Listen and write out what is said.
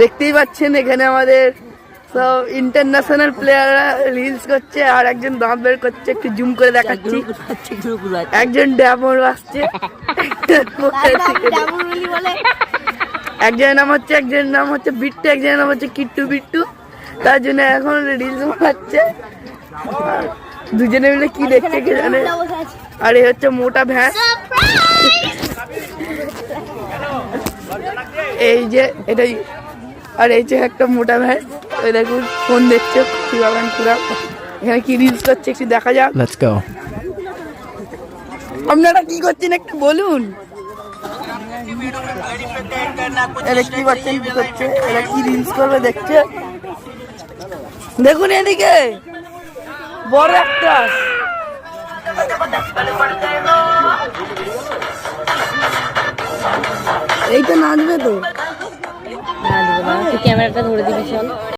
দেখতেই পাচ্ছেন এখানে আমাদের সব ইন্টারন্যাশনাল প্লেয়াররা রিলস করছে আর একজন দাঁত বের করছে, একটু জুম করে দেখাচ্ছি। একজন ড্যামর আসছে, একজনের নাম হচ্ছে বিট্টু, একজনের নাম হচ্ছে কিট্টু বিট্টু। তার জন্য এখন রিলস বানাচ্ছে, দুজনে মিলে কি দেখছে কে জানে। আর এই হচ্ছে মোটা ভ্যান, এই যে এটাই। আর এই যে একটা মোটা ভ্যান, ওই দেখুন ফোন দেখছে পুরা। এখানে কি রিলস করছে একটু দেখা যাক। Let's go. আপনারা কি করছেন একটু বলুন। এরা কি করছেন, কি করছে, এরা কি রিলস করবে দেখছে। দেখুন এদিকে বড় একটা এইটা নাচবে তো, ক্যামেরাটা ধরে দিবি চল।